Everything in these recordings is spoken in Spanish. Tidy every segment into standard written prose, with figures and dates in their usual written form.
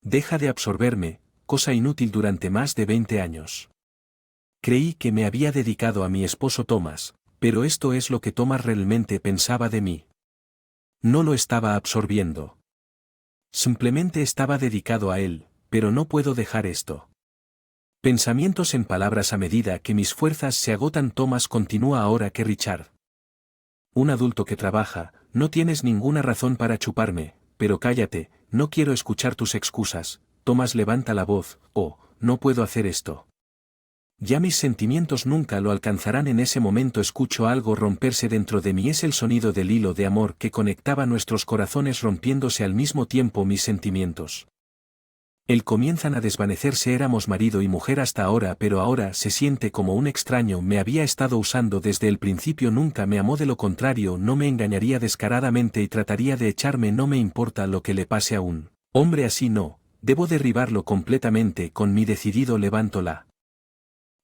Deja de absorberme, cosa inútil durante más de 20 años. Creí que me había dedicado a mi esposo Thomas, pero esto es lo que Thomas realmente pensaba de mí. No lo estaba absorbiendo. Simplemente estaba dedicado a él, pero no puedo dejar esto. Pensamientos en palabras a medida que mis fuerzas se agotan. Thomas continúa ahora que Richard. Un adulto que trabaja, no tienes ninguna razón para chuparme, pero cállate, no quiero escuchar tus excusas. Thomas levanta la voz, oh, no puedo hacer esto. Ya mis sentimientos nunca lo alcanzarán. En ese momento escucho algo romperse dentro de mí. Es el sonido del hilo de amor que conectaba nuestros corazones rompiéndose al mismo tiempo. Mis sentimientos comienzan a desvanecerse. Éramos marido y mujer hasta ahora, pero ahora se siente como un extraño. Me había estado usando desde el principio. Nunca me amó, de lo contrario no me engañaría descaradamente y trataría de echarme. No me importa lo que le pase a un hombre así. No, debo derribarlo completamente. Con mi decidido levanto la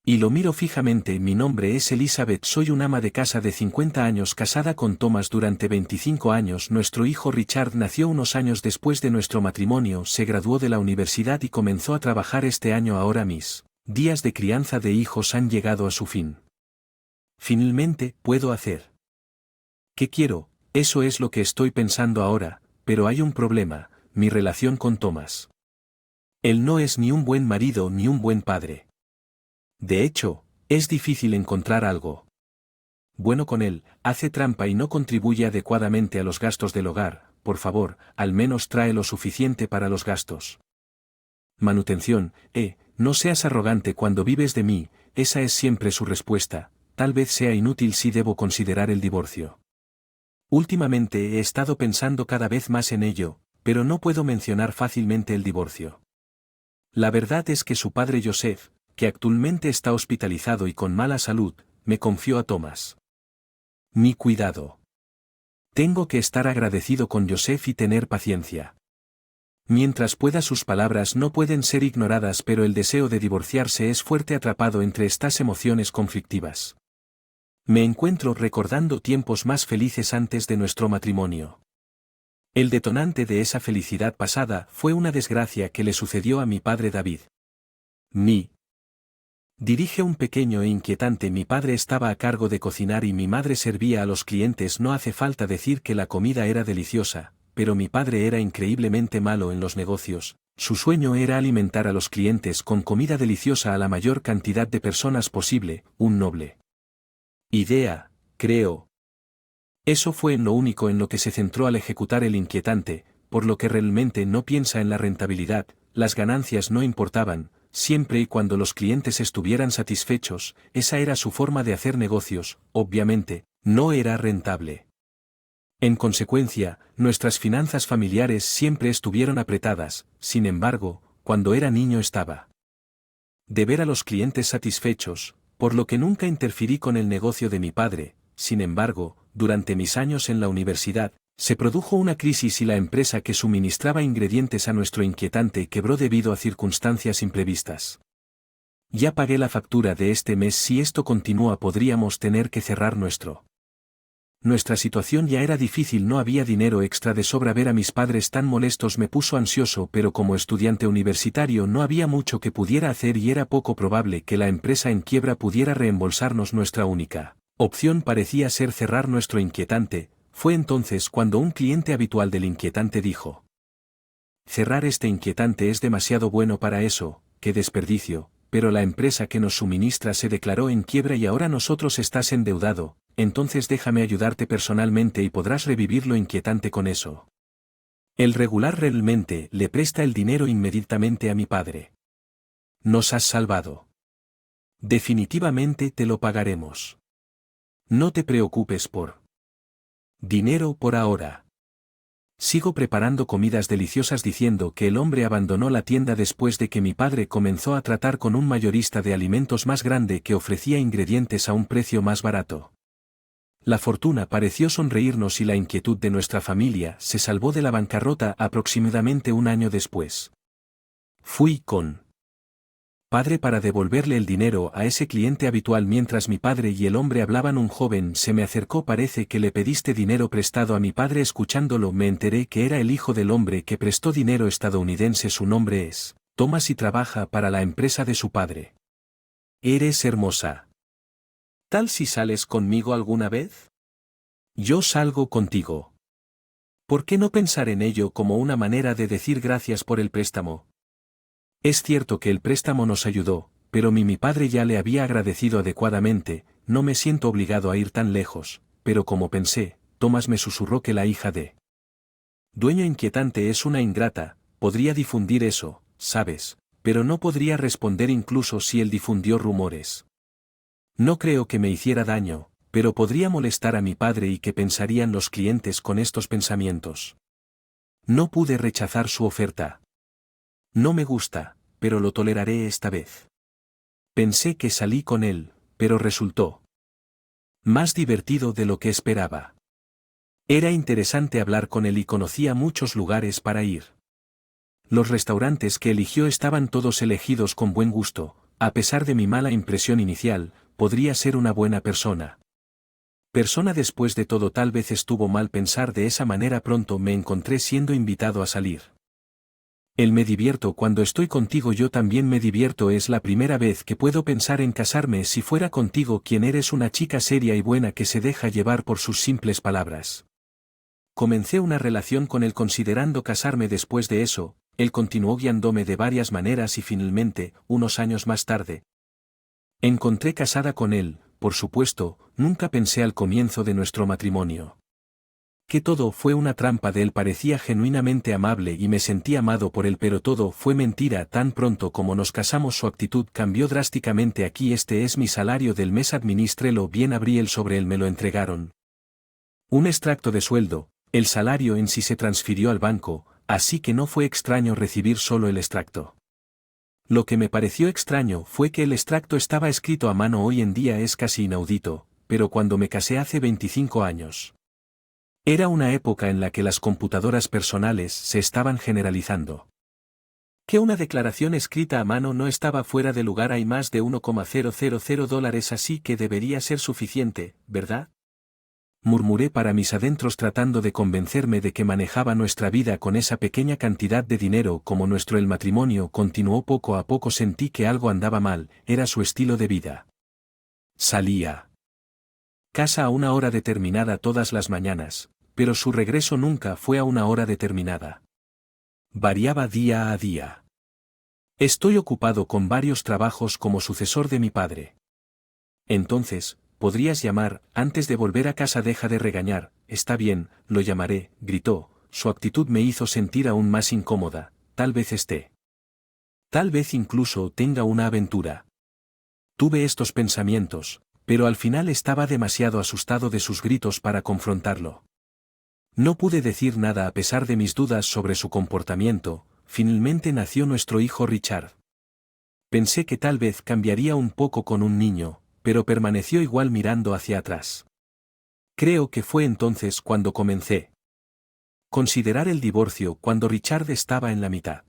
y lo miro fijamente. Mi nombre es Elizabeth, soy un ama de casa de 50 años casada con Thomas durante 25 años. Nuestro hijo Richard nació unos años después de nuestro matrimonio. Se graduó de la universidad y comenzó a trabajar este año. Ahora mis días de crianza de hijos han llegado a su fin. Finalmente, puedo hacer ¿qué quiero? Eso es lo que estoy pensando ahora, pero hay un problema: mi relación con Thomas. Él no es ni un buen marido ni un buen padre. De hecho, es difícil encontrar algo bueno con él. Hace trampa y no contribuye adecuadamente a los gastos del hogar. Por favor, al menos trae lo suficiente para los gastos. Manutención. No seas arrogante cuando vives de mí. Esa es siempre su respuesta. Tal vez sea inútil si debo considerar el divorcio. Últimamente he estado pensando cada vez más en ello, pero no puedo mencionar fácilmente el divorcio. La verdad es que su padre Joseph, que actualmente está hospitalizado y con mala salud, me confió a Thomas. Mi cuidado. Tengo que estar agradecido con Joseph y tener paciencia. Mientras pueda, sus palabras no pueden ser ignoradas, pero el deseo de divorciarse es fuerte, atrapado entre estas emociones conflictivas. Me encuentro recordando tiempos más felices antes de nuestro matrimonio. El detonante de esa felicidad pasada fue una desgracia que le sucedió a mi padre David. Dirige un pequeño e inquietante. Mi padre estaba a cargo de cocinar y mi madre servía a los clientes. No hace falta decir que la comida era deliciosa, pero mi padre era increíblemente malo en los negocios. Su sueño era alimentar a los clientes con comida deliciosa a la mayor cantidad de personas posible. Un noble idea, creo. Eso fue en lo único en lo que se centró al ejecutar el inquietante, por lo que realmente no piensa en la rentabilidad. Las ganancias no importaban, siempre y cuando los clientes estuvieran satisfechos. Esa era su forma de hacer negocios. Obviamente, no era rentable. En consecuencia, nuestras finanzas familiares siempre estuvieron apretadas. Sin embargo, cuando era niño estaba de ver a los clientes satisfechos, por lo que nunca interferí con el negocio de mi padre. Sin embargo, durante mis años en la universidad, se produjo una crisis y la empresa que suministraba ingredientes a nuestro inquietante quebró debido a circunstancias imprevistas. Ya pagué la factura de este mes. Si esto continúa, podríamos tener que cerrar Nuestra situación ya era difícil, no había dinero extra de sobra. Ver a mis padres tan molestos me puso ansioso, pero como estudiante universitario no había mucho que pudiera hacer y era poco probable que la empresa en quiebra pudiera reembolsarnos. Nuestra única opción parecía ser cerrar nuestro inquietante. Fue entonces cuando un cliente habitual del inquietante dijo: cerrar este inquietante es demasiado bueno para eso, qué desperdicio, pero la empresa que nos suministra se declaró en quiebra y ahora nosotros estás endeudado. Entonces déjame ayudarte personalmente y podrás revivir lo inquietante con eso. El regular realmente le presta el dinero inmediatamente a mi padre. Nos has salvado. Definitivamente te lo pagaremos. No te preocupes por dinero por ahora. Sigo preparando comidas deliciosas diciendo que el hombre abandonó la tienda después de que mi padre comenzó a tratar con un mayorista de alimentos más grande que ofrecía ingredientes a un precio más barato. La fortuna pareció sonreírnos y la inquietud de nuestra familia se salvó de la bancarrota aproximadamente un año después. Fui con padre para devolverle el dinero a ese cliente habitual mientras mi padre y el hombre hablaban. Un joven se me acercó. Parece que le pediste dinero prestado a mi padre. Escuchándolo me enteré que era el hijo del hombre que prestó dinero estadounidense. Su nombre es Thomas y trabaja para la empresa de su padre. Eres hermosa. ¿Tal si sales conmigo alguna vez? Yo salgo contigo. ¿Por qué no pensar en ello como una manera de decir gracias por el préstamo? Es cierto que el préstamo nos ayudó, pero mi padre ya le había agradecido adecuadamente. No me siento obligado a ir tan lejos, pero como pensé, Thomas me susurró que la hija de dueño inquietante es una ingrata. Podría difundir eso, ¿sabes? Pero no podría responder incluso si él difundió rumores. No creo que me hiciera daño, pero podría molestar a mi padre. ¿Y qué pensarían los clientes con estos pensamientos? No pude rechazar su oferta. No me gusta, pero lo toleraré esta vez. Pensé que salí con él, pero resultó más divertido de lo que esperaba. Era interesante hablar con él y conocía muchos lugares para ir. Los restaurantes que eligió estaban todos elegidos con buen gusto. A pesar de mi mala impresión inicial, podría ser una buena persona. Después de todo, tal vez estuvo mal pensar de esa manera. Pronto me encontré siendo invitado a salir. Él me divierto cuando estoy contigo. Yo también me divierto. Es la primera vez que puedo pensar en casarme si fuera contigo. Quien eres una chica seria y buena que se deja llevar por sus simples palabras. Comencé una relación con él considerando casarme. Después de eso, él continuó guiándome de varias maneras y finalmente, unos años más tarde, encontré casada con él. Por supuesto, nunca pensé al comienzo de nuestro matrimonio que todo fue una trampa de él. Parecía genuinamente amable y me sentí amado por él, pero todo fue mentira. Tan pronto como nos casamos su actitud cambió drásticamente. Aquí es mi salario del mes, administrélo bien. Abrí el sobre él, me lo entregaron. Un extracto de sueldo. El salario en sí se transfirió al banco, así que no fue extraño recibir solo el extracto. Lo que me pareció extraño fue que el extracto estaba escrito a mano. Hoy en día es casi inaudito, pero cuando me casé hace 25 años. Era una época en la que las computadoras personales se estaban generalizando. Que una declaración escrita a mano no estaba fuera de lugar. Hay más de $1,000, así que debería ser suficiente, ¿verdad? Murmuré para mis adentros tratando de convencerme de que manejaba nuestra vida con esa pequeña cantidad de dinero. Como el matrimonio continuó poco a poco sentí que algo andaba mal. Era su estilo de vida. Salía casa a una hora determinada todas las mañanas, pero su regreso nunca fue a una hora determinada. Variaba día a día. Estoy ocupado con varios trabajos como sucesor de mi padre. Entonces, podrías llamar, antes de volver a casa. Deja de regañar. Está bien, lo llamaré, gritó. Su actitud me hizo sentir aún más incómoda. Tal vez incluso tenga una aventura. Tuve estos pensamientos, pero al final estaba demasiado asustado de sus gritos para confrontarlo. No pude decir nada a pesar de mis dudas sobre su comportamiento. Finalmente nació nuestro hijo Richard. Pensé que tal vez cambiaría un poco con un niño, pero permaneció igual mirando hacia atrás. Creo que fue entonces cuando comencé a considerar el divorcio. Cuando Richard estaba en la mitad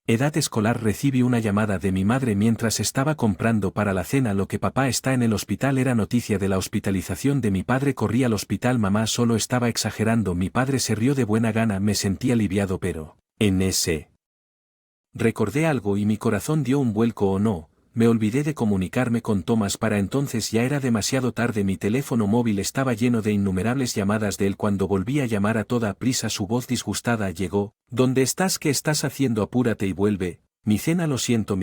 edad escolar recibí una llamada de mi madre mientras estaba comprando para la cena. Lo que papá está en el hospital. Era noticia de la hospitalización de mi padre. Corrí al hospital. Mamá solo estaba exagerando. Mi padre se rió de buena gana. Me sentí aliviado, pero en ese recordé algo y mi corazón dio un vuelco. ¿O no? Me olvidé de comunicarme con Thomas. Para entonces ya era demasiado tarde. Mi teléfono móvil estaba lleno de innumerables llamadas de él. Cuando volví a llamar a toda prisa, su voz disgustada llegó. ¿Dónde estás? ¿Qué estás haciendo? Apúrate y vuelve. Mi cena. Lo siento,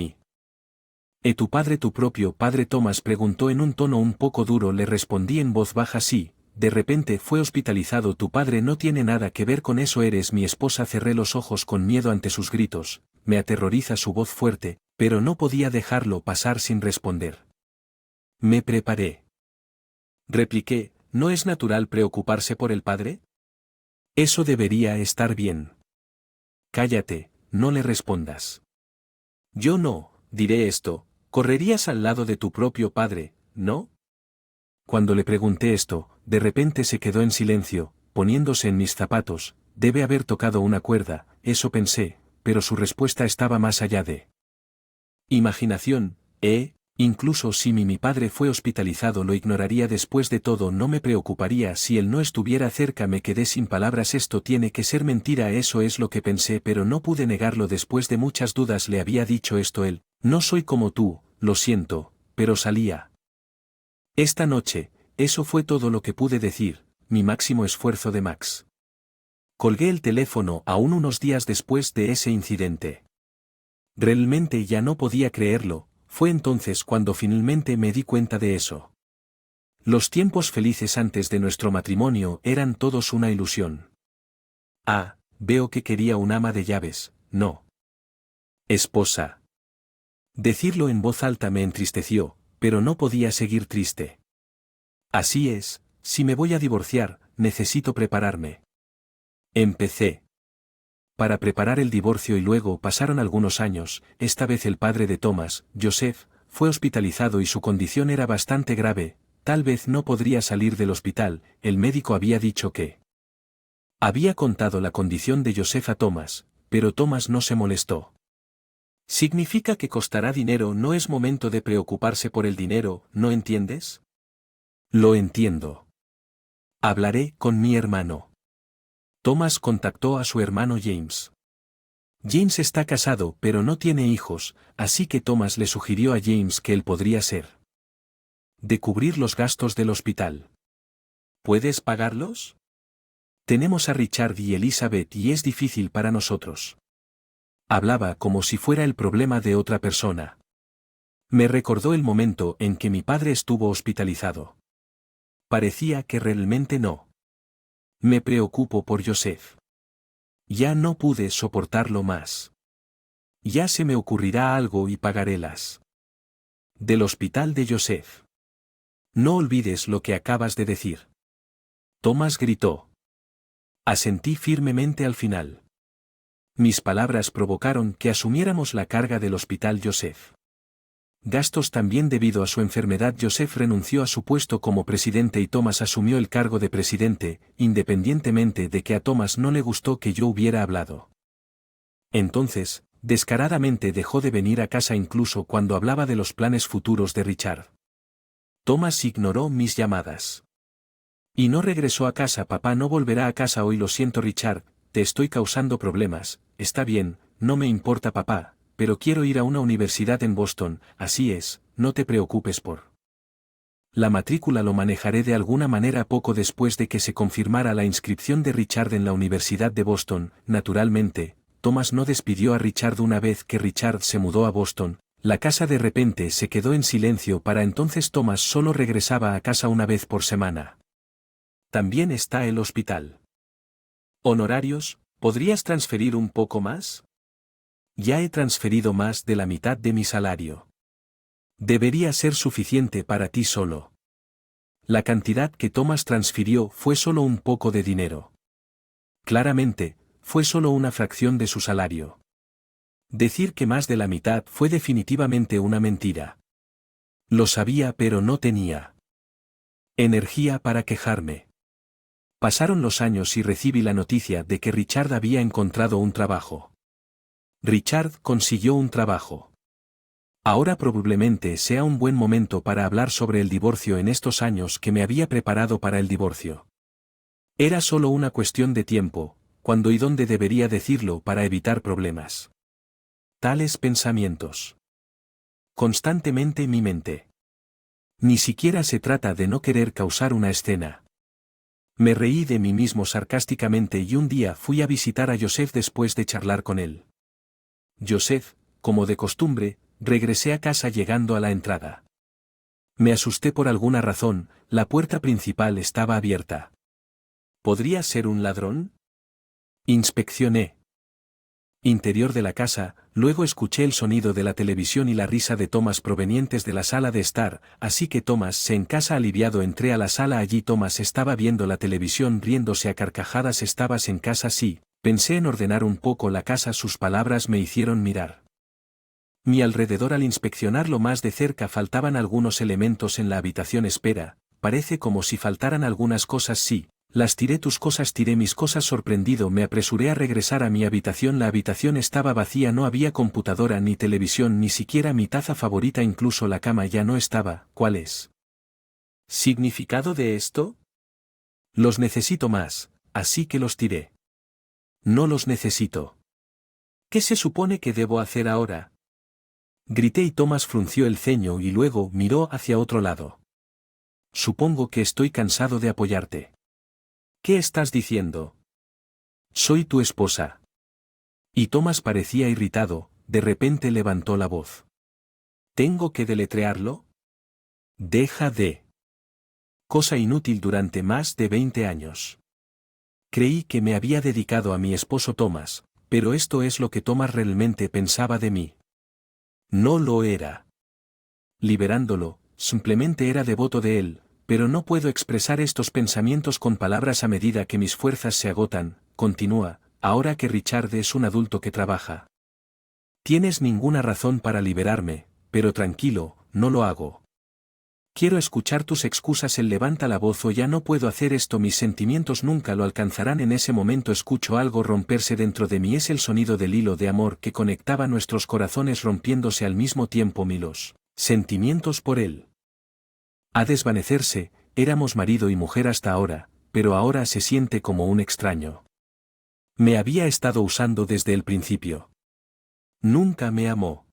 tu padre, tu propio padre. Thomas preguntó en un tono un poco duro. Le respondí en voz baja. Sí, de repente fue hospitalizado. Tu padre no tiene nada que ver con eso. Eres mi esposa. Cerré los ojos con miedo ante sus gritos. Me aterroriza su voz fuerte, pero no podía dejarlo pasar sin responder. Me preparé. Repliqué, ¿no es natural preocuparse por el padre? Eso debería estar bien. Cállate, no le respondas. Yo no, diré esto, correrías al lado de tu propio padre, ¿no? Cuando le pregunté esto, de repente se quedó en silencio, poniéndose en mis zapatos. Debe haber tocado una cuerda, eso pensé, pero su respuesta estaba más allá de Imaginación, incluso si mi padre fue hospitalizado lo ignoraría después de todo, no me preocuparía si él no estuviera cerca. Me quedé sin palabras. Esto tiene que ser mentira, eso es lo que pensé, pero no pude negarlo. Después de muchas dudas le había dicho esto él: no soy como tú, lo siento, pero salía. Esta noche, eso fue todo lo que pude decir, mi máximo esfuerzo de Max. Colgué el teléfono aún unos días después de ese incidente. Realmente ya no podía creerlo. Fue entonces cuando finalmente me di cuenta de eso. Los tiempos felices antes de nuestro matrimonio eran todos una ilusión. Veo que quería un ama de llaves, no. Esposa. Decirlo en voz alta me entristeció, pero no podía seguir triste. Así es, si me voy a divorciar, necesito prepararme. Empecé. Para preparar el divorcio y luego pasaron algunos años. Esta vez el padre de Thomas, Joseph, fue hospitalizado y su condición era bastante grave, tal vez no podría salir del hospital. El médico había dicho que había contado la condición de Joseph a Thomas, pero Thomas no se molestó. Significa que costará dinero, no es momento de preocuparse por el dinero, ¿no entiendes? Lo entiendo. Hablaré con mi hermano. Thomas contactó a su hermano James. James está casado pero no tiene hijos, así que Thomas le sugirió a James que él podría ser de cubrir los gastos del hospital. ¿Puedes pagarlos? Tenemos a Richard y Elizabeth y es difícil para nosotros. Hablaba como si fuera el problema de otra persona. Me recordó el momento en que mi padre estuvo hospitalizado. Parecía que realmente no. Me preocupo por Joseph. Ya no pude soportarlo más. Ya se me ocurrirá algo y pagaré las del hospital de Joseph. No olvides lo que acabas de decir. Thomas gritó. Asentí firmemente al final. Mis palabras provocaron que asumiéramos la carga del hospital Joseph. Gastos también debido a su enfermedad. Joseph renunció a su puesto como presidente y Thomas asumió el cargo de presidente, independientemente de que a Thomas no le gustó que yo hubiera hablado. Entonces, descaradamente dejó de venir a casa incluso cuando hablaba de los planes futuros de Richard. Thomas ignoró mis llamadas. Y no regresó a casa. Papá no volverá a casa hoy. Lo siento Richard, te estoy causando problemas. Está bien, no me importa papá, pero quiero ir a una universidad en Boston. Así es, no te preocupes por la matrícula, lo manejaré de alguna manera. Poco después de que se confirmara la inscripción de Richard en la Universidad de Boston, naturalmente, Thomas no despidió a Richard. Una vez que Richard se mudó a Boston, la casa de repente se quedó en silencio. Para entonces Thomas solo regresaba a casa una vez por semana. También está el hospital. Honorarios, ¿podrías transferir un poco más? Ya he transferido más de la mitad de mi salario. Debería ser suficiente para ti solo. La cantidad que Thomas transfirió fue solo un poco de dinero. Claramente, fue solo una fracción de su salario. Decir que más de la mitad fue definitivamente una mentira. Lo sabía, pero no tenía energía para quejarme. Pasaron los años y recibí la noticia de que Richard había encontrado un trabajo. Richard consiguió un trabajo. Ahora probablemente sea un buen momento para hablar sobre el divorcio. En estos años que me había preparado para el divorcio, era solo una cuestión de tiempo, cuándo y dónde debería decirlo para evitar problemas. Tales pensamientos constantemente en mi mente. Ni siquiera se trata de no querer causar una escena. Me reí de mí mismo sarcásticamente y un día fui a visitar a Joseph después de charlar con él. Joseph, como de costumbre, regresé a casa. Llegando a la entrada. Me asusté por alguna razón, la puerta principal estaba abierta. ¿Podría ser un ladrón? Inspeccioné interior de la casa, luego escuché el sonido de la televisión y la risa de Thomas provenientes de la sala de estar, así que Thomas se en casa. Aliviado entré a la sala. Allí Thomas estaba viendo la televisión riéndose a carcajadas. ¿Estabas en casa? Sí, pensé en ordenar un poco la casa. Sus palabras me hicieron mirar mi alrededor. Al inspeccionarlo más de cerca faltaban algunos elementos en la habitación. Espera, parece como si faltaran algunas cosas. Sí, Las tiré tus cosas, tiré mis cosas. Sorprendido me apresuré a regresar a mi habitación. La habitación estaba vacía, no había computadora ni televisión, ni siquiera mi taza favorita, incluso la cama ya no estaba. ¿Cuál es? ¿Significado de esto? Los necesito más, así que los tiré. No los necesito. ¿Qué se supone que debo hacer ahora? Grité y Thomas frunció el ceño y luego miró hacia otro lado. Supongo que estoy cansado de apoyarte. ¿Qué estás diciendo? Soy tu esposa. Y Thomas parecía irritado, de repente levantó la voz. ¿Tengo que deletrearlo? Deja de. Cosa inútil durante más de 20 años. Creí que me había dedicado a mi esposo Thomas, pero esto es lo que Thomas realmente pensaba de mí. No lo era. Liberándolo, simplemente era devoto de él. Pero no puedo expresar estos pensamientos con palabras a medida que mis fuerzas se agotan. Continúa, ahora que Richard es un adulto que trabaja. Tienes ninguna razón para liberarme, pero tranquilo, no lo hago. Quiero escuchar tus excusas. Él levanta la voz. O ya no puedo hacer esto, mis sentimientos nunca lo alcanzarán. En ese momento escucho algo romperse dentro de mí. Es el sonido del hilo de amor que conectaba nuestros corazones rompiéndose al mismo tiempo. Los sentimientos por él. A desvanecerse. Éramos marido y mujer hasta ahora, pero ahora se siente como un extraño. Me había estado usando desde el principio. Nunca me amó.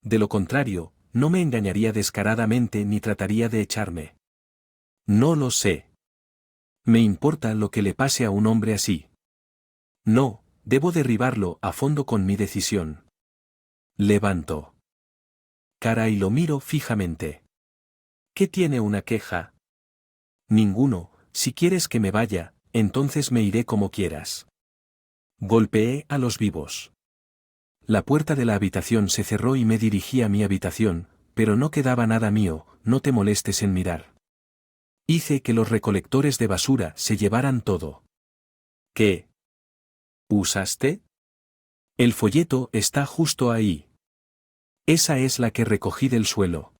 De lo contrario, no me engañaría descaradamente ni trataría de echarme. No lo sé. Me importa lo que le pase a un hombre así. No, debo derribarlo a fondo con mi decisión. Levanto cara y lo miro fijamente. ¿Qué tiene una queja? Ninguno. Si quieres que me vaya, entonces me iré como quieras. Golpeé a los vivos. La puerta de la habitación se cerró y me dirigí a mi habitación, pero no quedaba nada mío. No te molestes en mirar. Hice que los recolectores de basura se llevaran todo. ¿Qué usaste? El folleto está justo ahí. Esa es la que recogí del suelo.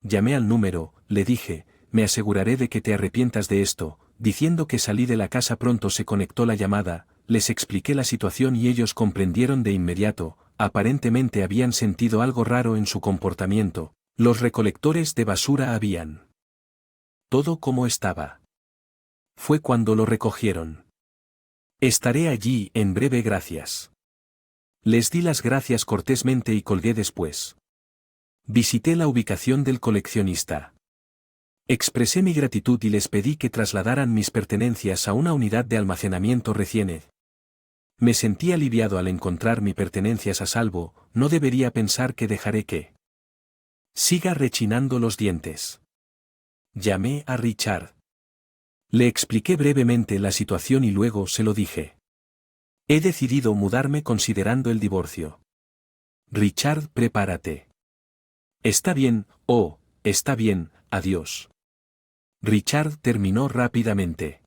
Llamé al número, le dije, me aseguraré de que te arrepientas de esto. Diciendo que salí de la casa pronto se conectó la llamada, les expliqué la situación y ellos comprendieron de inmediato. Aparentemente habían sentido algo raro en su comportamiento. Los recolectores de basura habían todo como estaba. Fue cuando lo recogieron. Estaré allí en breve, gracias. Les di las gracias cortésmente y colgué después. Visité la ubicación del coleccionista. Expresé mi gratitud y les pedí que trasladaran mis pertenencias a una unidad de almacenamiento recién. Me sentí aliviado al encontrar mis pertenencias a salvo. No debería pensar que dejaré que siga rechinando los dientes. Llamé a Richard. Le expliqué brevemente la situación y luego se lo dije. He decidido mudarme considerando el divorcio. Richard, prepárate. Está bien, está bien, adiós. Richard terminó rápidamente.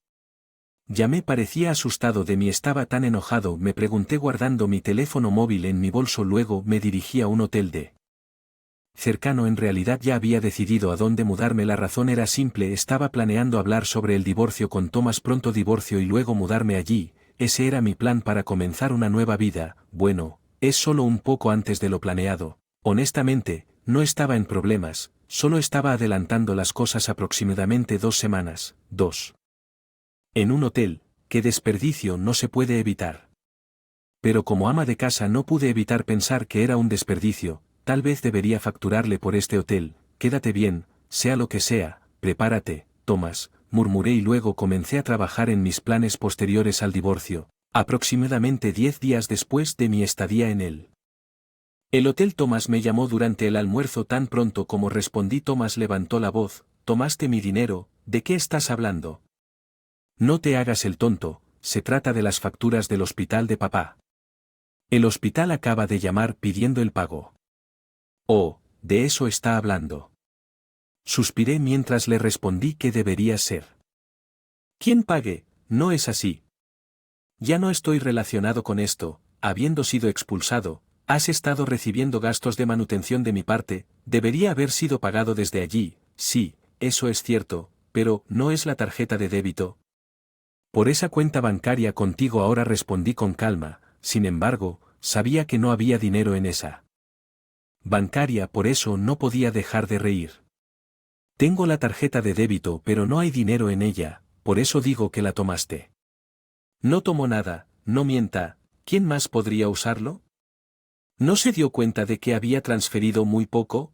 Llamé, parecía asustado de mí, estaba tan enojado, me pregunté guardando mi teléfono móvil en mi bolso. Luego me dirigí a un hotel de cercano. En realidad ya había decidido a dónde mudarme. La razón era simple, estaba planeando hablar sobre el divorcio con Thomas, pronto divorcio y luego mudarme allí. Ese era mi plan para comenzar una nueva vida. Bueno, es solo un poco antes de lo planeado. Honestamente, no estaba en problemas, solo estaba adelantando las cosas aproximadamente 2 semanas. En un hotel, qué desperdicio, no se puede evitar. Pero como ama de casa no pude evitar pensar que era un desperdicio. Tal vez debería facturarle por este hotel. Quédate bien, sea lo que sea, prepárate, Thomas, murmuré y luego comencé a trabajar en mis planes posteriores al divorcio, aproximadamente 10 días después de mi estadía en él. El hotel. Thomas me llamó durante el almuerzo. Tan pronto como respondí, Thomas levantó la voz. ¿Tomaste mi dinero? ¿De qué estás hablando? No te hagas el tonto, se trata de las facturas del hospital de papá. El hospital acaba de llamar pidiendo el pago. Oh, de eso está hablando. Suspiré mientras le respondí que debería ser. ¿Quién pague? No es así. Ya no estoy relacionado con esto, habiendo sido expulsado. Has estado recibiendo gastos de manutención de mi parte, debería haber sido pagado desde allí. Sí, eso es cierto, pero ¿no es la tarjeta de débito? Por esa cuenta bancaria contigo ahora, respondí con calma, sin embargo, sabía que no había dinero en esa bancaria, por eso no podía dejar de reír. Tengo la tarjeta de débito, pero no hay dinero en ella, por eso digo que la tomaste. No tomó nada, no mienta, ¿quién más podría usarlo? ¿No se dio cuenta de que había transferido muy poco?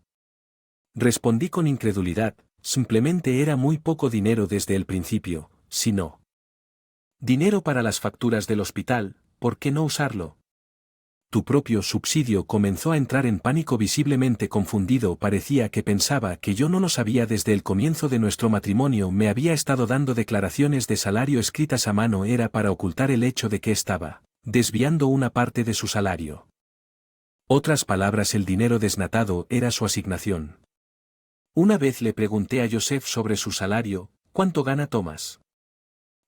Respondí con incredulidad, simplemente era muy poco dinero desde el principio, si no. Dinero para las facturas del hospital, ¿por qué no usarlo? Tu propio subsidio. Comenzó a entrar en pánico, visiblemente confundido, parecía que pensaba que yo no lo sabía. Desde el comienzo de nuestro matrimonio me había estado dando declaraciones de salario escritas a mano, era para ocultar el hecho de que estaba desviando una parte de su salario. Otras palabras, el dinero desnatado era su asignación. Una vez le pregunté a Joseph sobre su salario, ¿cuánto gana Thomas?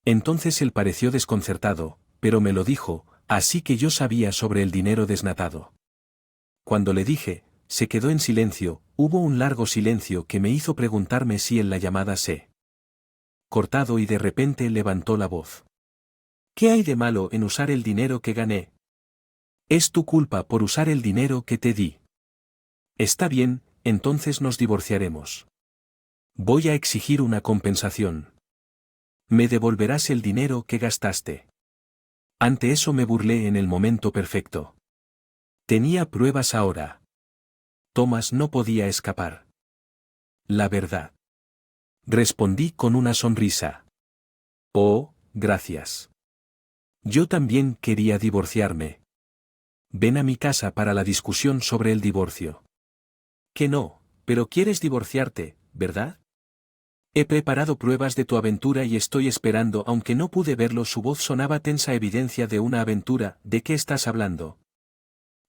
Entonces él pareció desconcertado, pero me lo dijo, así que yo sabía sobre el dinero desnatado. Cuando le dije, se quedó en silencio, hubo un largo silencio que me hizo preguntarme si en la llamada se cortado, y de repente levantó la voz. ¿Qué hay de malo en usar el dinero que gané? Es tu culpa por usar el dinero que te di. Está bien, entonces nos divorciaremos. Voy a exigir una compensación. Me devolverás el dinero que gastaste. Ante eso me burlé en el momento perfecto. Tenía pruebas ahora. Thomas no podía escapar. La verdad. Respondí con una sonrisa. Oh, gracias. Yo también quería divorciarme. Ven a mi casa para la discusión sobre el divorcio. Que no, pero quieres divorciarte, ¿verdad? He preparado pruebas de tu aventura y estoy esperando. Aunque no pude verlo, su voz sonaba tensa. Evidencia de una aventura. ¿De qué estás hablando?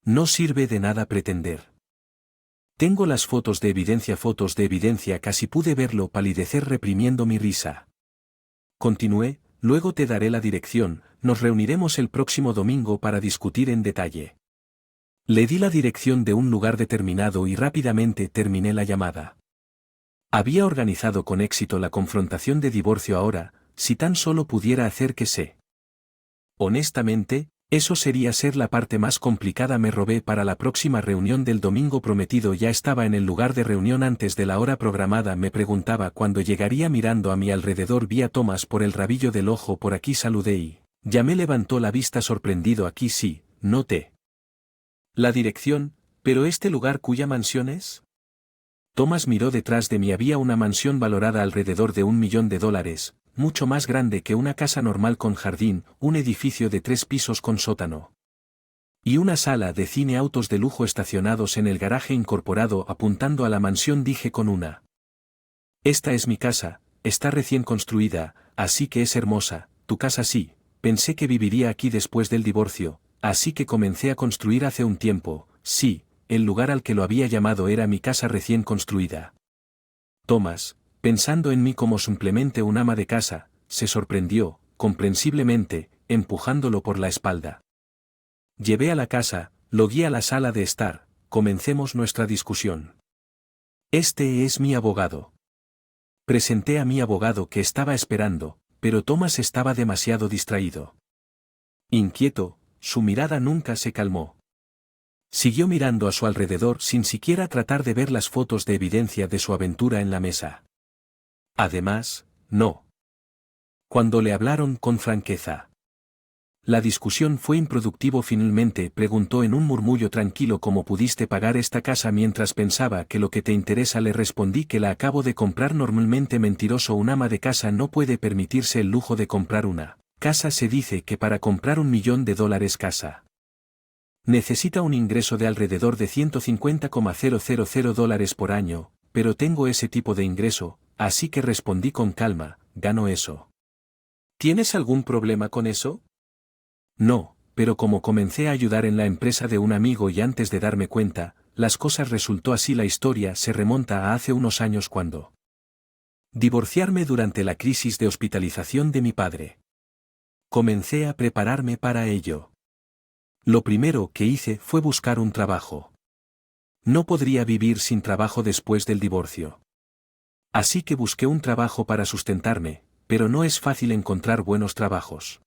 No sirve de nada pretender. Tengo las fotos de evidencia. Casi pude verlo palidecer, reprimiendo mi risa. Continué, luego te daré la dirección, nos reuniremos el próximo domingo para discutir en detalle. Le di la dirección de un lugar determinado y rápidamente terminé la llamada. Había organizado con éxito la confrontación de divorcio. Ahora, si tan solo pudiera hacer que se. Honestamente, eso sería ser la parte más complicada. Me robé para la próxima reunión del domingo prometido. Ya estaba en el lugar de reunión antes de la hora programada. Me preguntaba cuándo llegaría. Mirando a mi alrededor vi a Thomas por el rabillo del ojo. Por aquí, saludé y llamé. Levantó la vista sorprendido. Aquí sí, noté la dirección, pero ¿este lugar cuya mansión es? Thomas miró detrás de mí. Había una mansión valorada alrededor de $1 millón, mucho más grande que una casa normal, con jardín, un edificio de 3 pisos con sótano y una sala de cine, autos de lujo estacionados en el garaje incorporado. Apuntando a la mansión dije con una: esta es mi casa, está recién construida, así que es hermosa. Tu casa. Sí, pensé que viviría aquí después del divorcio, así que comencé a construir hace un tiempo. Sí, el lugar al que lo había llamado era mi casa recién construida. Thomas, pensando en mí como simplemente un ama de casa, se sorprendió, comprensiblemente, empujándolo por la espalda. Llevé a la casa, lo guié a la sala de estar. Comencemos nuestra discusión. Este es mi abogado. Presenté a mi abogado, que estaba esperando, pero Thomas estaba demasiado distraído. Inquieto, su mirada nunca se calmó. Siguió mirando a su alrededor sin siquiera tratar de ver las fotos de evidencia de su aventura en la mesa. Además, no. Cuando le hablaron con franqueza, la discusión fue improductivo. Finalmente preguntó en un murmullo tranquilo: ¿cómo pudiste pagar esta casa mientras pensaba que lo que te interesa? Le respondí que la acabo de comprar. Normalmente mentiroso, un ama de casa no puede permitirse el lujo de comprar una casa. Se dice que para comprar $1 millón casa necesita un ingreso de alrededor de $150,000 por año, pero tengo ese tipo de ingreso, así que respondí con calma: gano eso. ¿Tienes algún problema con eso? No, pero como comencé a ayudar en la empresa de un amigo y antes de darme cuenta, las cosas resultó así. La historia se remonta a hace unos años, cuando divorciarme durante la crisis de hospitalización de mi padre. Comencé a prepararme para ello. Lo primero que hice fue buscar un trabajo. No podría vivir sin trabajo después del divorcio. Así que busqué un trabajo para sustentarme, pero no es fácil encontrar buenos trabajos.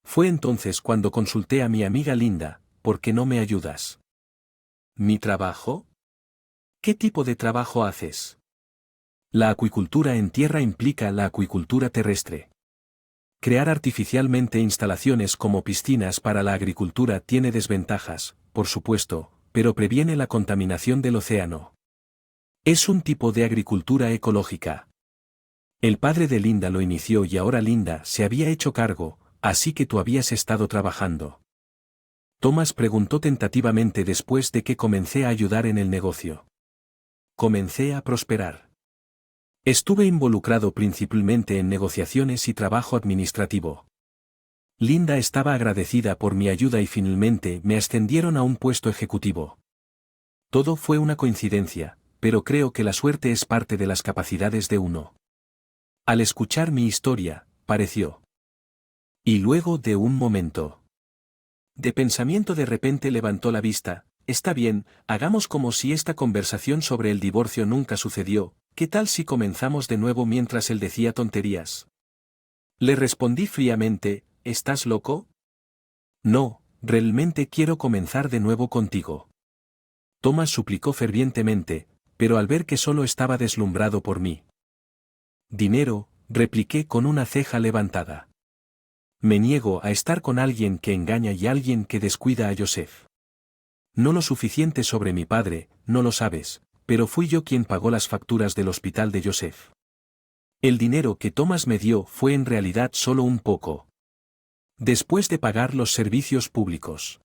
Fue entonces cuando consulté a mi amiga Linda, ¿por qué no me ayudas? ¿Mi trabajo? ¿Qué tipo de trabajo haces? La acuicultura en tierra implica la acuicultura terrestre. Crear artificialmente instalaciones como piscinas para la agricultura tiene desventajas, por supuesto, pero previene la contaminación del océano. Es un tipo de agricultura ecológica. El padre de Linda lo inició y ahora Linda se había hecho cargo, así que tú habías estado trabajando. Thomas preguntó tentativamente después de que comencé a ayudar en el negocio. Comencé a prosperar. Estuve involucrado principalmente en negociaciones y trabajo administrativo. Linda estaba agradecida por mi ayuda y finalmente me ascendieron a un puesto ejecutivo. Todo fue una coincidencia, pero creo que la suerte es parte de las capacidades de uno. Al escuchar mi historia, pareció. Y luego de un momento de pensamiento de repente levantó la vista. Está bien, hagamos como si esta conversación sobre el divorcio nunca sucedió. ¿Qué tal si comenzamos de nuevo mientras él decía tonterías? Le respondí fríamente, ¿estás loco? No, realmente quiero comenzar de nuevo contigo. Thomas suplicó fervientemente, pero al ver que solo estaba deslumbrado por mí. Dinero, repliqué con una ceja levantada. Me niego a estar con alguien que engaña y alguien que descuida a Joseph. No lo suficiente sobre mi padre, no lo sabes, pero fui yo quien pagó las facturas del hospital de Joseph. El dinero que Thomas me dio fue en realidad solo un poco. Después de pagar los servicios públicos,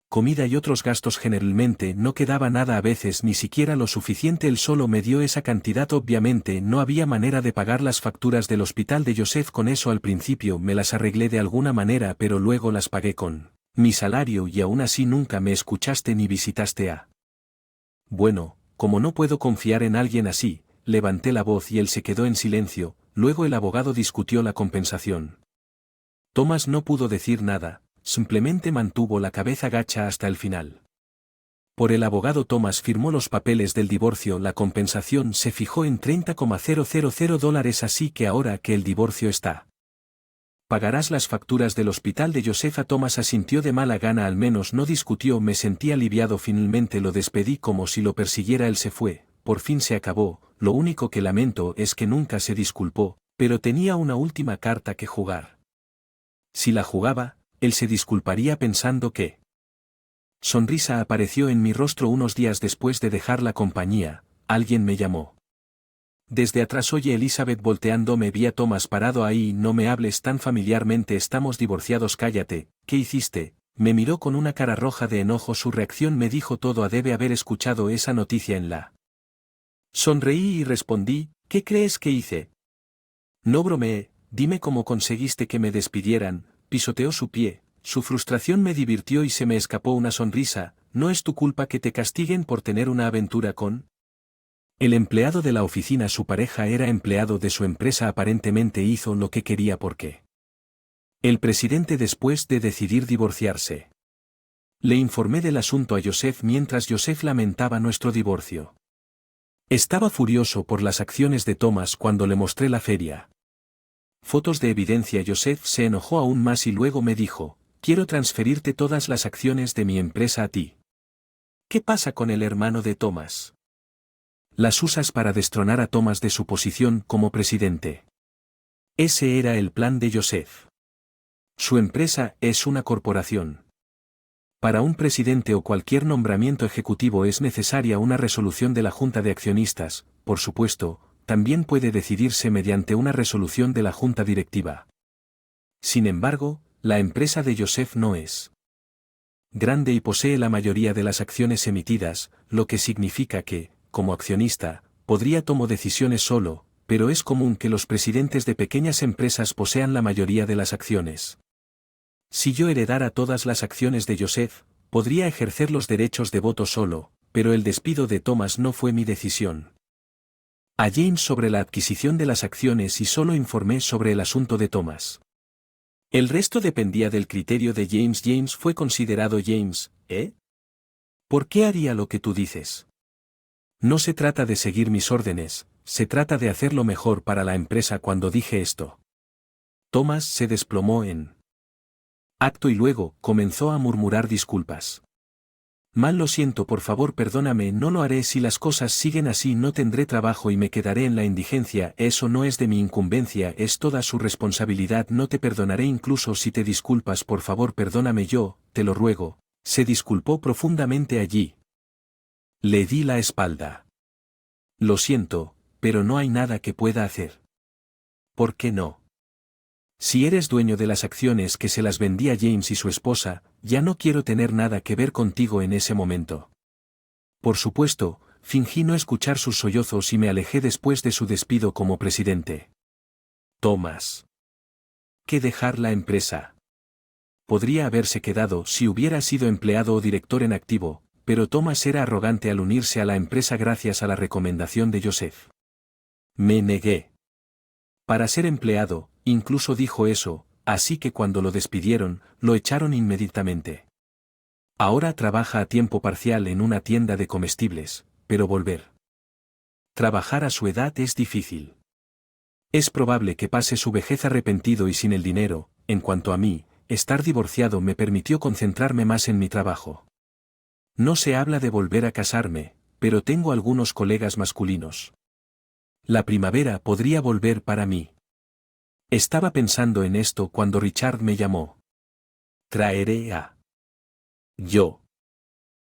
comida y otros gastos generalmente no quedaba nada, a veces ni siquiera lo suficiente. Él solo me dio esa cantidad. Obviamente no había manera de pagar las facturas del hospital de Joseph con eso. Al principio me las arreglé de alguna manera, pero luego las pagué con mi salario y aún así nunca me escuchaste ni visitaste a... Bueno, como no puedo confiar en alguien así, levanté la voz y él se quedó en silencio. Luego el abogado discutió la compensación. Thomas no pudo decir nada, simplemente mantuvo la cabeza gacha hasta el final. Por el abogado Thomas firmó los papeles del divorcio. La compensación se fijó en $30,000, así que ahora que el divorcio está. Pagarás las facturas del hospital de Joseph. Thomas asintió de mala gana, al menos no discutió. Me sentí aliviado. Finalmente lo despedí como si lo persiguiera. Él se fue, por fin se acabó. Lo único que lamento es que nunca se disculpó, pero tenía una última carta que jugar. Si la jugaba, él se disculparía pensando que... Sonrisa apareció en mi rostro unos días después de dejar la compañía. Alguien me llamó. Desde atrás oye Elizabeth volteándome. Vi a Thomas parado ahí. No me hables tan familiarmente, estamos divorciados. Cállate, ¿qué hiciste? Me miró con una cara roja de enojo. Su reacción me dijo todo. Debe haber escuchado esa noticia en la... Sonreí y respondí, ¿qué crees que hice? No bromeé, dime cómo conseguiste que me despidieran. Pisoteó su pie. Su frustración me divirtió y se me escapó una sonrisa. ¿No es tu culpa que te castiguen por tener una aventura con...? El empleado de la oficina, su pareja era empleado de su empresa. Aparentemente hizo lo que quería porque... El presidente, después de decidir divorciarse. Le informé del asunto a Joseph mientras Joseph lamentaba nuestro divorcio. Estaba furioso por las acciones de Thomas cuando le mostré la feria. Fotos de evidencia. Joseph se enojó aún más y luego me dijo, quiero transferirte todas las acciones de mi empresa a ti. ¿Qué pasa con el hermano de Thomas? Las usas para destronar a Thomas de su posición como presidente. Ese era el plan de Joseph. Su empresa es una corporación. Para un presidente o cualquier nombramiento ejecutivo es necesaria una resolución de la Junta de Accionistas. Por supuesto, también puede decidirse mediante una resolución de la Junta Directiva. Sin embargo, la empresa de Joseph no es grande y posee la mayoría de las acciones emitidas, lo que significa que, como accionista, podría tomar decisiones solo, pero es común que los presidentes de pequeñas empresas posean la mayoría de las acciones. Si yo heredara todas las acciones de Joseph, podría ejercer los derechos de voto solo, pero el despido de Thomas no fue mi decisión. A James sobre la adquisición de las acciones y solo informé sobre el asunto de Thomas. El resto dependía del criterio de James. James fue considerado James, ¿eh? ¿Por qué haría lo que tú dices? No se trata de seguir mis órdenes, se trata de hacer lo mejor para la empresa cuando dije esto. Thomas se desplomó en acto y luego comenzó a murmurar disculpas. Mal lo siento, por favor perdóname, no lo haré, si las cosas siguen así no tendré trabajo y me quedaré en la indigencia, eso no es de mi incumbencia, es toda su responsabilidad, no te perdonaré incluso si te disculpas, por favor perdóname, yo, te lo ruego. Se disculpó profundamente allí. Le di la espalda. Lo siento, pero no hay nada que pueda hacer. ¿Por qué no? Si eres dueño de las acciones que se las vendí a James y su esposa, ya no quiero tener nada que ver contigo en ese momento. Por supuesto, fingí no escuchar sus sollozos y me alejé después de su despido como presidente. Thomas. ¿Qué dejar la empresa? Podría haberse quedado si hubiera sido empleado o director en activo, pero Thomas era arrogante al unirse a la empresa gracias a la recomendación de Joseph. Me negué. Para ser empleado, incluso dijo eso, así que cuando lo despidieron, lo echaron inmediatamente. Ahora trabaja a tiempo parcial en una tienda de comestibles, pero volver. Trabajar a su edad es difícil. Es probable que pase su vejez arrepentido y sin el dinero. En cuanto a mí, estar divorciado me permitió concentrarme más en mi trabajo. No se habla de volver a casarme, pero tengo algunos colegas masculinos. La primavera podría volver para mí. Estaba pensando en esto cuando Richard me llamó. Traeré a... Yo.